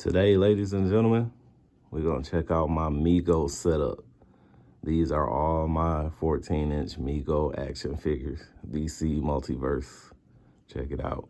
Today, ladies and gentlemen, we're gonna check out my Mego setup. These are all my 14-inch Mego action figures, DC Multiverse. Check it out.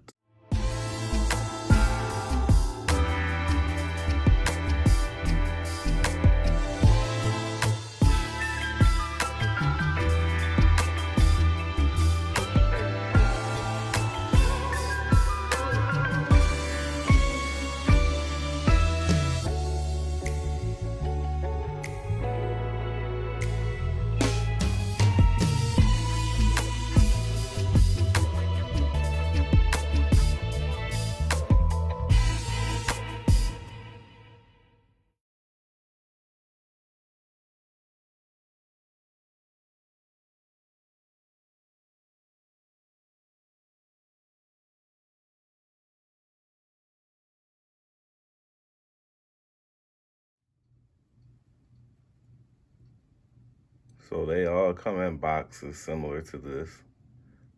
So they all come in boxes similar to this,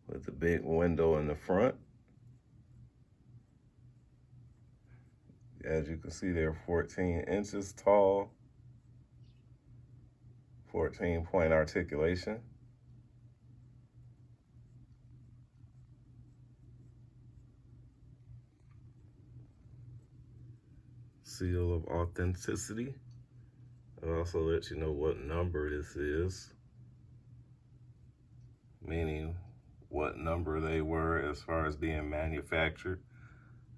with the big window in the front. As you can see, they're 14 inches tall, 14-point articulation. Seal of authenticity. It also lets you know what number this is, meaning what number they were as far as being manufactured.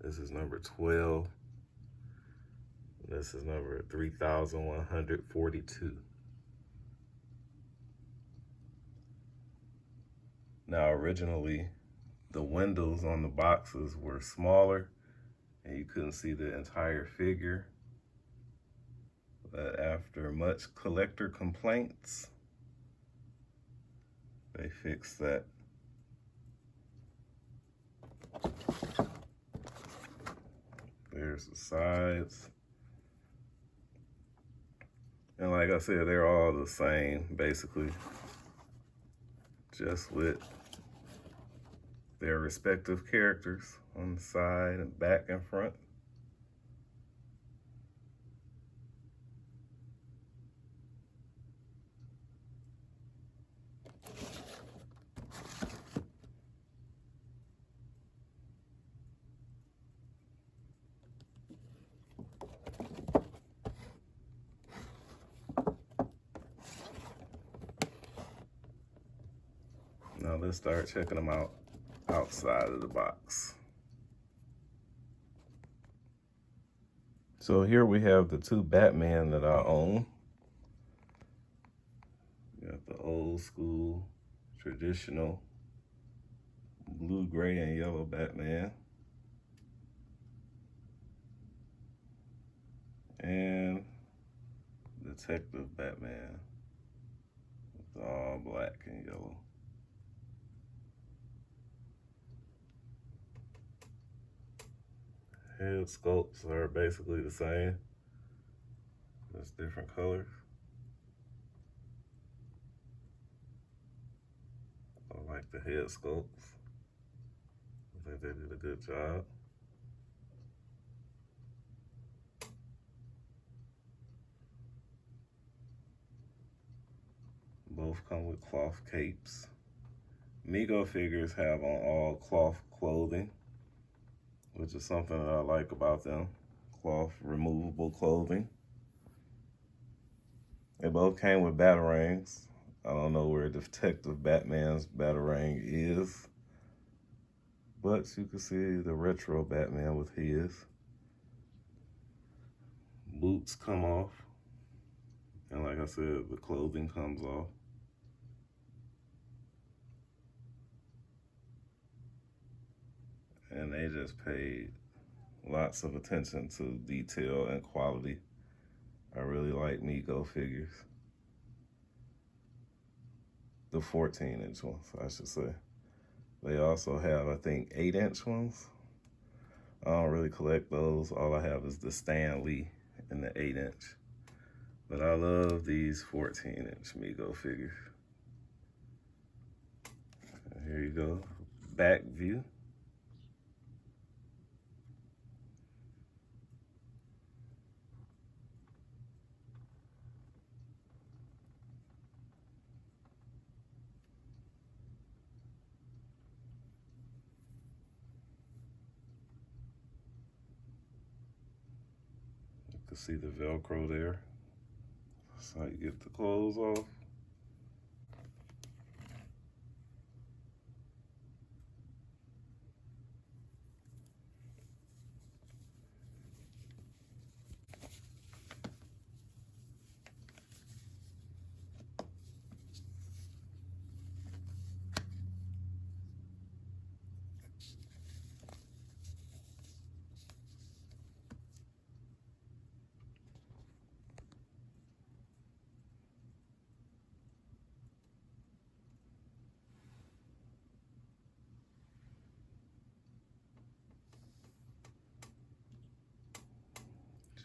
This is number 12. This is number 3142. Now, originally, the windows on the boxes were smaller and you couldn't see the entire figure. But after much collector complaints, they fixed that. There's the sides. And like I said, they're all the same, basically, just with their respective characters on the side and back and front. Now let's start checking them out outside of the box. So here we have the two Batman that I own. You got the old school, traditional blue, gray, and yellow Batman. And Detective Batman with all black and yellow. Head sculpts are basically the same, just different colors. I like the head sculpts. I think they did a good job. Both come with cloth capes. Mego figures have on all cloth clothing, which is something that I like about them. Cloth removable clothing. They both came with batarangs. I don't know where Detective Batman's batarang is, but you can see the retro Batman with his. Boots come off, and like I said, the clothing comes off. And they just paid lots of attention to detail and quality. I really like Mego figures. The 14-inch ones, I should say. They also have, I think, 8-inch ones. I don't really collect those. All I have is the Stan Lee and the 8-inch. But I love these 14-inch Mego figures. And here you go, back view. can see the Velcro there. That's how you get the clothes off.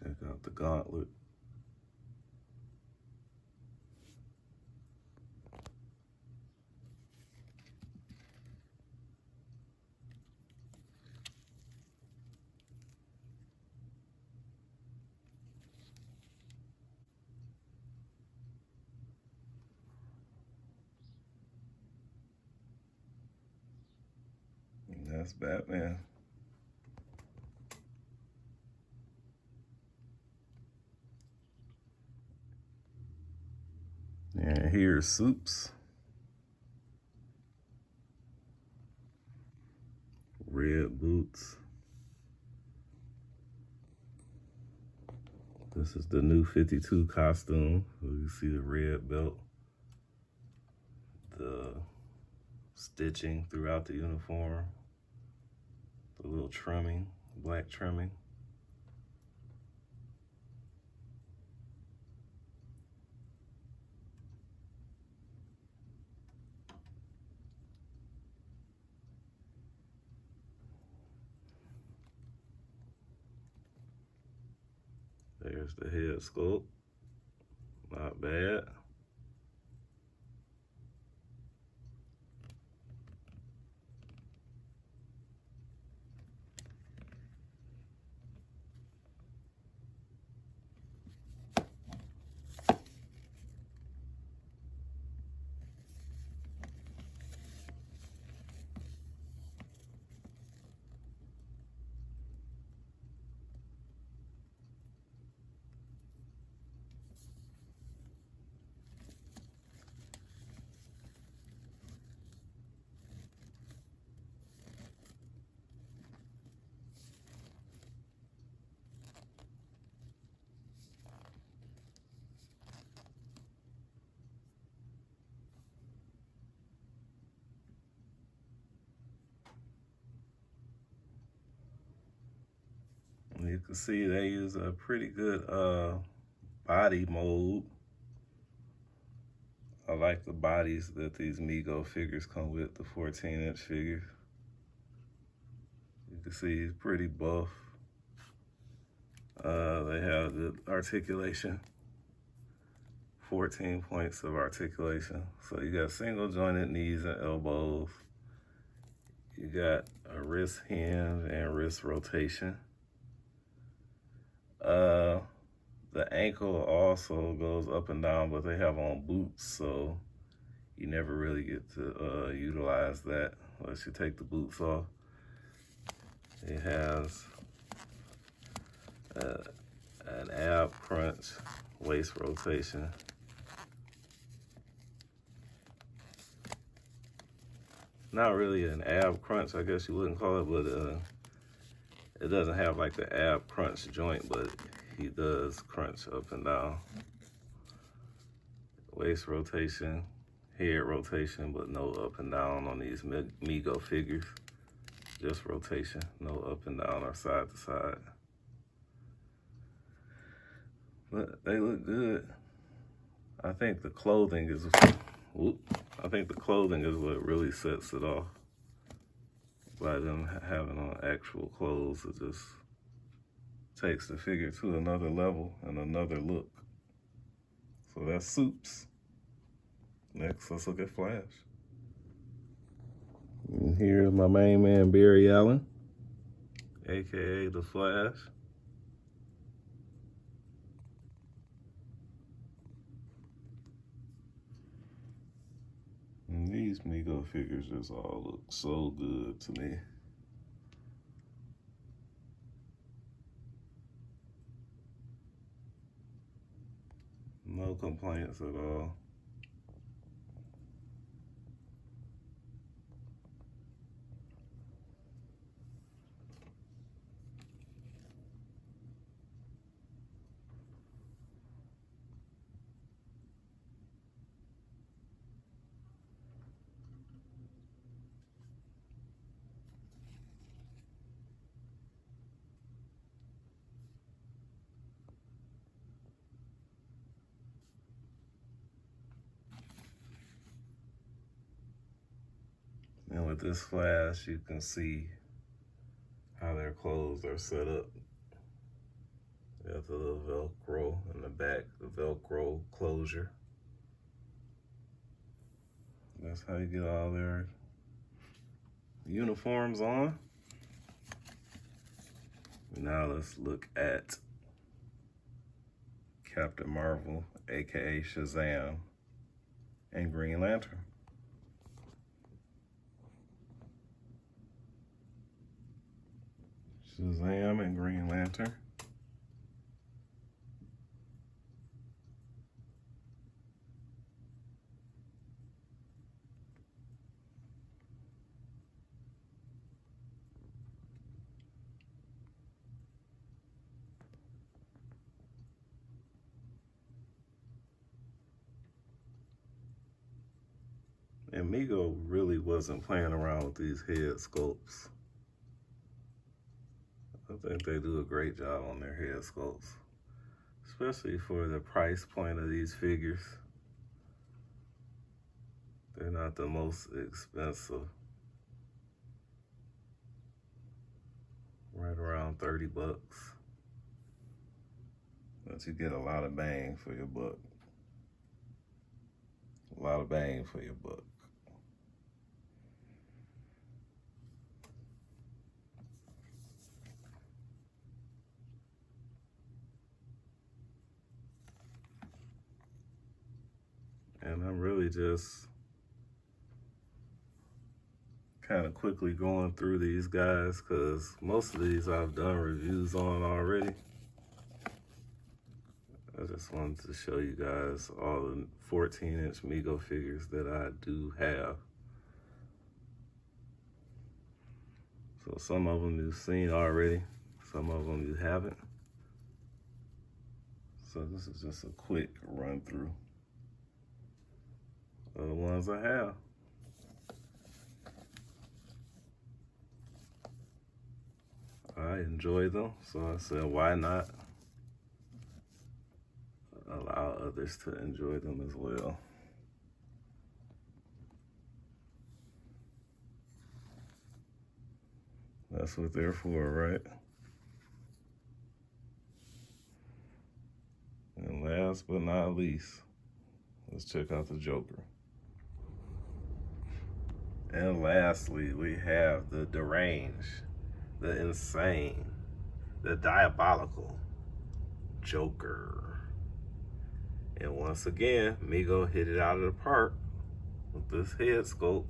Check out the gauntlet. And that's Batman. And here's Soups. Red boots. This is the new 52 costume. So you see the red belt, the stitching throughout the uniform, the little trimming, black trimming. There's the head sculpt. Not bad. You can see they use a pretty good body mold. I like the bodies that these Mego figures come with, the 14-inch figures. You can see he's pretty buff. They have the articulation, 14 points of articulation. So you got single jointed knees and elbows. You got a wrist hinge and wrist rotation. The ankle also goes up and down, but they have on boots, so you never really get to utilize that unless you take the boots off. It has an ab crunch, waist rotation. Not really an ab crunch, I guess you wouldn't call it, but it doesn't have like the ab crunch joint, but he does crunch up and down. Waist rotation, head rotation, but no up and down on these Mego figures. Just rotation, no up and down or side to side. But they look good. I think the clothing is, what really sets it off. By them having on actual clothes, it just takes the figure to another level and another look. So that's Soups. Next, let's look at Flash. And here's my main man, Barry Allen, AKA the Flash. And these Mego figures just all look so good to me. No complaints at all. And with this flash, you can see how their clothes are set up. You have the little Velcro in the back, the Velcro closure. That's how you get all their uniforms on. Now let's look at Captain Marvel, aka Shazam, and Green Lantern. Shazam and Green Lantern. And Mego really wasn't playing around with these head sculpts. I think they do a great job on their head sculpts, especially for the price point of these figures. They're not the most expensive. Right around 30 bucks. But you get a lot of bang for your buck. A lot of bang for your buck. And I'm really just kind of quickly going through these guys because most of these I've done reviews on already. I just wanted to show you guys all the 14-inch Mego figures that I do have. So some of them you've seen already, some of them you haven't. So this is just a quick run through of the ones I have. I enjoy them, so I said, why not allow others to enjoy them as well. That's what they're for, right? And last but not least, let's check out the Joker. And lastly, we have the deranged, the insane, the diabolical Joker. And once again, Mego hit it out of the park with this head sculpt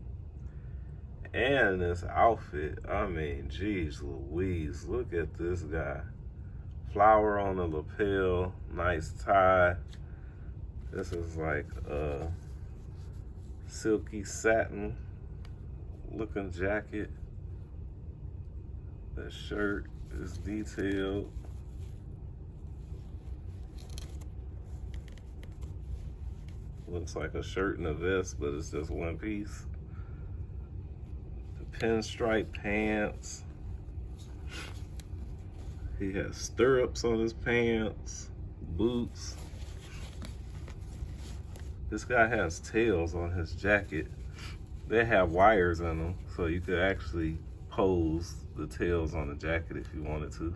and this outfit. I mean, geez Louise, look at this guy. Flower on the lapel, nice tie. This is like a silky satin looking jacket. The shirt is detailed. Looks like a shirt and a vest, but it's just one piece. The pinstripe pants. He has stirrups on his pants, boots. This guy has tails on his jacket. They have wires in them, so you could actually pose the tails on the jacket if you wanted to.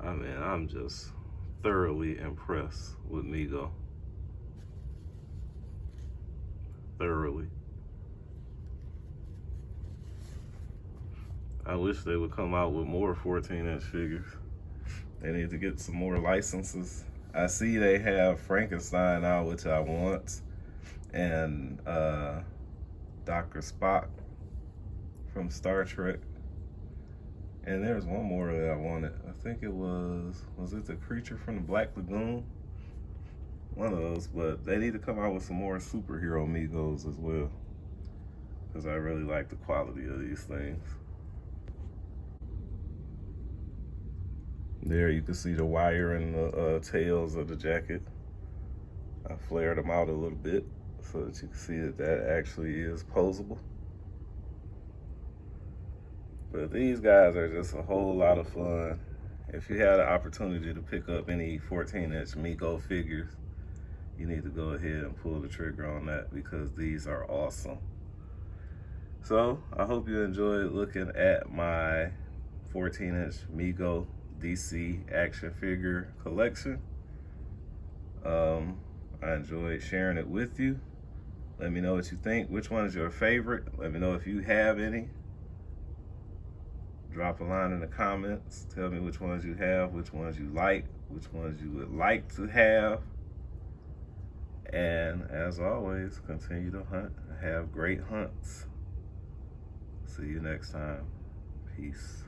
I mean, I'm just thoroughly impressed with Mego. Thoroughly. I wish they would come out with more 14-inch figures. They need to get some more licenses. I see they have Frankenstein out, which I want, and Dr. Spock from Star Trek. And there's one more that I wanted. I think it was it the creature from the Black Lagoon? One of those, but they need to come out with some more superhero Megos as well, because I really like the quality of these things. There you can see the wire and the tails of the jacket. I flared them out a little bit so that you can see that that actually is posable. But these guys are just a whole lot of fun. If you had the opportunity to pick up any 14-inch Mego figures, you need to go ahead and pull the trigger on that, because these are awesome. So I hope you enjoyed looking at my 14-inch Mego DC action figure collection. I enjoyed sharing it with you. Let me know what you think. Which one is your favorite? Let me know if you have any. Drop a line in the comments. Tell me which ones you have, which ones you like, which ones you would like to have. And as always, continue to hunt and have great hunts. See you next time. Peace.